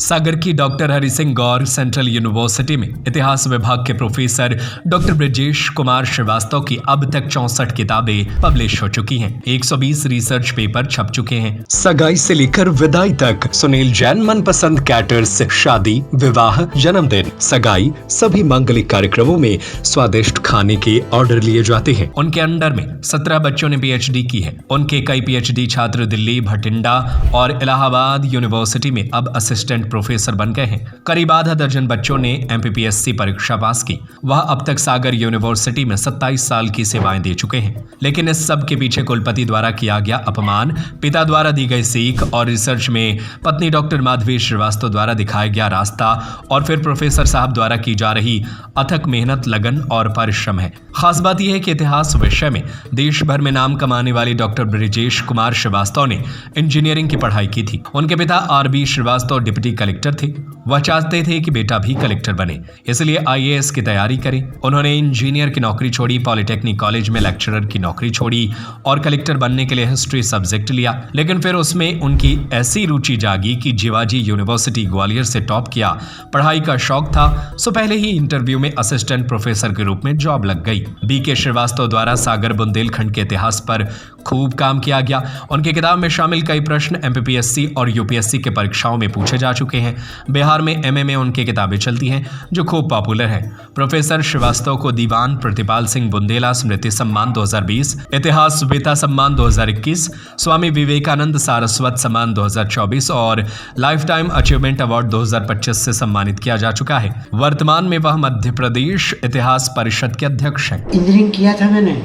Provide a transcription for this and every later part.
सागर की डॉक्टर हरि सिंह गौर central university में इतिहास विभाग के प्रोफेसर डॉक्टर ब्रजेश कुमार श्रीवास्तव की अब तक 64 किताबें पब्लिश हो चुकी हैं। 120 रिसर्च पेपर छप चुके हैं। सगाई से लेकर विदाई तक सुनील जैन मनपसंद कैटर्स शादी, विवाह, जन्मदिन, सगाई सभी मांगलिक कार्यक्रमों में स्वादिष्ट खाने के ऑर्डर लिए जाते हैं। उनके अंडर में 17 बच्चों ने पीएचडी की है। उनके कई पीएचडी छात्र दिल्ली, भटिंडा और इलाहाबाद यूनिवर्सिटी में अब असिस्टेंट प्रोफेसर बन गए हैं। करीब आधा दर्जन बच्चों ने एमपीपीएससी परीक्षा पास की। वह अब तक सागर यूनिवर्सिटी में 27 साल की सेवाएं दे चुके हैं। लेकिन इस सब के पीछे कुलपति द्वारा किया गया अपमान, पिता द्वारा दी गई सीख और रिसर्च में पत्नी डॉक्टर माधवी श्रीवास्तव द्वारा दिखाया गया रास्ता और फिर प्रोफेसर साहब द्वारा की जा रही अथक मेहनत, लगन और परिश्रम है। खास बात यह है कि इतिहास विषय में देश भर में नाम कमाने वाले डॉक्टर ब्रजेश कुमार श्रीवास्तव ने इंजीनियरिंग की पढ़ाई की थी। उनके पिता आरबी श्रीवास्तव डिप्टी कलेक्टर थे। वह चाहते थे कि बेटा भी कलेक्टर बने, इसलिए आईएएस की तैयारी करें। उन्होंने इंजीनियर की नौकरी छोड़ी, पॉलिटेक्निक कॉलेज में लेक्चरर की नौकरी छोड़ी और कलेक्टर बनने के लिए हिस्ट्री सब्जेक्ट लिया। लेकिन फिर उसमें उनकी ऐसी रुचि जागी कि जीवाजी यूनिवर्सिटी ग्वालियर से टॉप किया। पढ़ाई का शौक था, सो पहले ही इंटरव्यू में असिस्टेंट प्रोफेसर के रूप में जॉब लग गई। बीके श्रीवास्तव द्वारा सागर बुंदेलखंड के इतिहास पर खूब काम किया गया। उनकी किताब में शामिल कई प्रश्न एमपीपीएससी और यूपीएससी के परीक्षाओं में पूछे जा चुके हैं। बिहार में एमए में उनकी किताबें चलती हैं जो खूब पॉपुलर है। प्रोफेसर श्रीवास्तव को दीवान प्रतिपाल सिंह बुंदेला स्मृति सम्मान 2020, इतिहास वेता सम्मान 2021, स्वामी विवेकानंद सारस्वत सम्मान 2024 और लाइफ टाइम अचीवमेंट अवार्ड 2025 से सम्मानित किया जा चुका है। वर्तमान में वह मध्य प्रदेश इतिहास परिषद के अध्यक्ष हैं। इंजीनियरिंग किया था मैंने,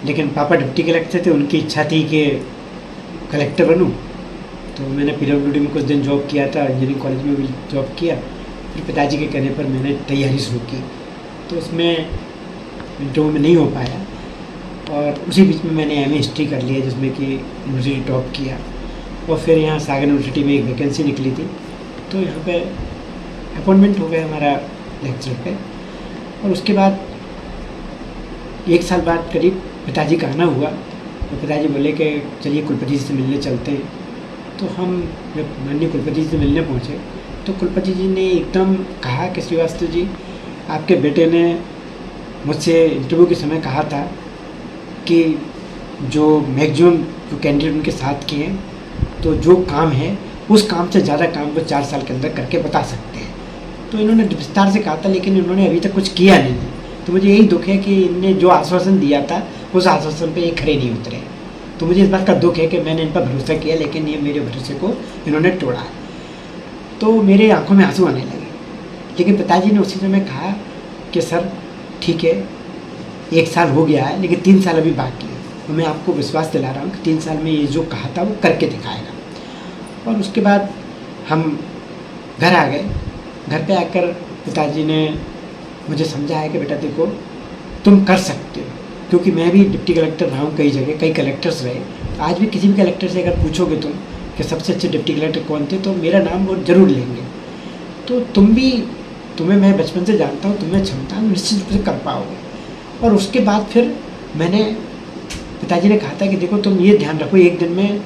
लेकिन पापा डिप्टी कलेक्टर थे, उनकी इच्छा थी कि कलेक्टर बनूं, तो मैंने पीडब्ल्यूडी में कुछ दिन जॉब किया था, इंजीनियरिंग कॉलेज में भी जॉब किया। फिर पिताजी के कहने पर मैंने तैयारी शुरू की, तो उसमें इंटरव्यू में नहीं हो पाया और उसी बीच में मैंने एमए हिस्ट्री कर लिया, जिसमें कि यूनिवर्सिटी टॉप किया। और फिर यहाँ सागर यूनिवर्सिटी में एक वैकेंसी निकली थी, तो यहाँ पे अपॉइंटमेंट हो गया हमारा लेक्चर पे। और उसके बाद 1 साल बाद करीब पिताजी का आना हुआ, तो पिताजी बोले कि चलिए कुलपति जी से मिलने चलते हैं। तो हम जब माननीय कुलपति जी से मिलने पहुँचे तो कुलपति जी ने एकदम कहा कि श्रीवास्तव जी, आपके बेटे ने मुझसे इंटरव्यू के समय कहा था कि जो मैक्सिमम जो कैंडिडेट उनके साथ किए हैं, तो जो काम है उस काम से ज़्यादा काम वो 4 साल के अंदर करके बता सकते हैं। तो इन्होंने विस्तार से कहा था, लेकिन इन्होंने अभी तक कुछ किया नहीं है। तो मुझे यही दुख है कि इनने जो आश्वासन दिया था उस आश्वासन पे ये खड़े नहीं उतरे। तो मुझे इस बात का दुख है कि मैंने इन पर भरोसा किया, लेकिन ये मेरे भरोसे को इन्होंने तोड़ा। तो मेरे आंखों में आंसू आने लगे। लेकिन पिताजी ने उसी समय कहा कि सर ठीक है, 1 साल हो गया है, लेकिन 3 साल अभी बाकी है। तो मैं आपको विश्वास दिला रहा हूँ कि 3 साल में ये जो कहा था वो करके दिखाएगा। और उसके बाद हम घर आ गए। घर पे आकर पिताजी ने मुझे समझाया कि बेटा देखो, तुम कर सकते हो, क्योंकि मैं भी डिप्टी कलेक्टर रहा हूँ कई जगह, कई कलेक्टर्स रहे। आज भी किसी भी कलेक्टर से अगर पूछोगे तुम कि सबसे अच्छे डिप्टी कलेक्टर कौन थे, तो मेरा नाम वो जरूर लेंगे। तो तुम्हें मैं बचपन से जानता हूँ, तुम्हें क्षमता निश्चित रूप से कर पाओगे। और उसके बाद फिर मैंने पिताजी ने कहा था कि देखो तुम ये ध्यान रखो, एक दिन में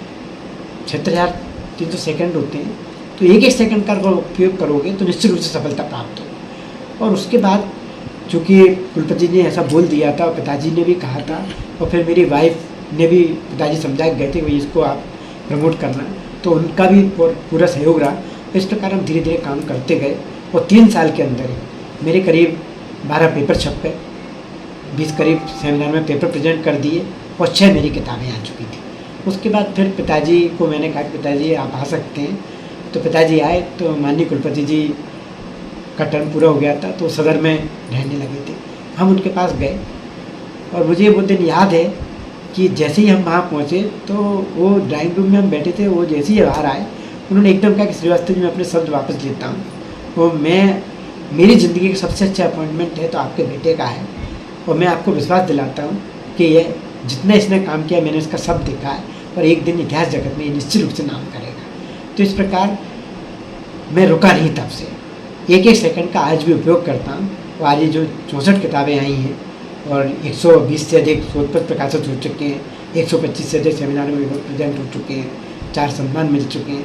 76,300 सेकेंड होते हैं, तो एक सेकंड का अगर उपयोग करोगे तो निश्चित रूप से सफलता प्राप्त हो। और उसके बाद चूँकि कुलपति ने ऐसा बोल दिया था, पिताजी ने भी कहा था, और फिर मेरी वाइफ ने भी, पिताजी समझा गए थे कि इसको आप प्रमोट करना, तो उनका भी पूरा सहयोग रहा। इस प्रकार हम धीरे धीरे काम करते गए और 3 साल के अंदर ही मेरे करीब 12 पेपर छप गए, 20 करीब सेमिनार में पेपर प्रेजेंट कर दिए और 6 मेरी किताबें आ चुकी थी। उसके बाद फिर पिताजी को मैंने कहा कि पिताजी आप आ सकते हैं। तो पिताजी आए तो माननीय कुलपति जी का टर्म पूरा हो गया था, तो सदर में रहने लगे थे। हम उनके पास गए और मुझे वो दिन याद है कि जैसे ही हम वहाँ पहुँचे तो वो ड्राइंग रूम में हम बैठे थे, वो जैसे ही बाहर आए उन्होंने एकदम कहा कि श्रीवास्तव जी मैं अपने शब्द वापस लेता हूँ, वो मेरी ज़िंदगी का सबसे अच्छा अपॉइंटमेंट है तो आपके बेटे का है, और मैं आपको विश्वास दिलाता हूँ कि ये जितना इसने काम किया मैंने इसका सब देखा है, और एक दिन इतिहास जगत में ये निश्चित रूप से नाम करेगा। तो इस प्रकार मैं रुका नहीं, तब से एक सेकंड का आज भी उपयोग करता हूँ। और आज ये जो 64 किताबें आई हैं और 120 से अधिक शोध पत्र प्रकाशित हो चुके हैं, 125 से अधिक सेमिनार में प्रेजेंट हो चुके हैं, 4 सम्मान मिल चुके हैं।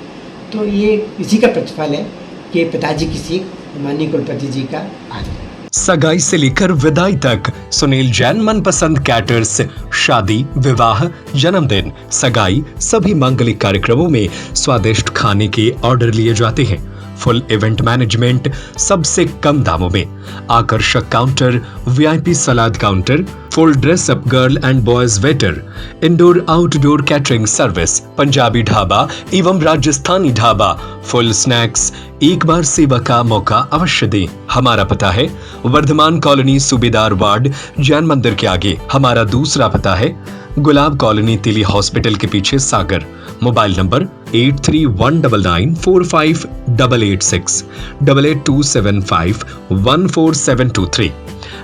तो ये इसी का प्रतिफल है आपके पिताजी की सीख माननीय कुलपति जी का आगे। सगाई से लेकर विदाई तक सुनील जैन मनपसंद कैटर्स शादी, विवाह, जन्मदिन, सगाई सभी मांगलिक कार्यक्रमों में स्वादिष्ट खाने के ऑर्डर लिए जाते हैं। फुल इवेंट मैनेजमेंट सबसे कम दामों में, आकर्षक counter, VIP salad counter, full dress up girl and boys waiter, indoor outdoor catering service, Punjabi dhaba एवं राजस्थानी ढाबा, फुल स्नैक्स। एक बार सेवा का मौका अवश्य दें। हमारा पता है वर्धमान कॉलोनी, सूबेदार वार्ड, जैन मंदिर के आगे। हमारा दूसरा पता है गुलाब कॉलोनी, तिली हॉस्पिटल के पीछे, सागर। Mobile number 8319458886, 8827514723,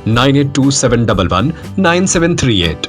9827119738।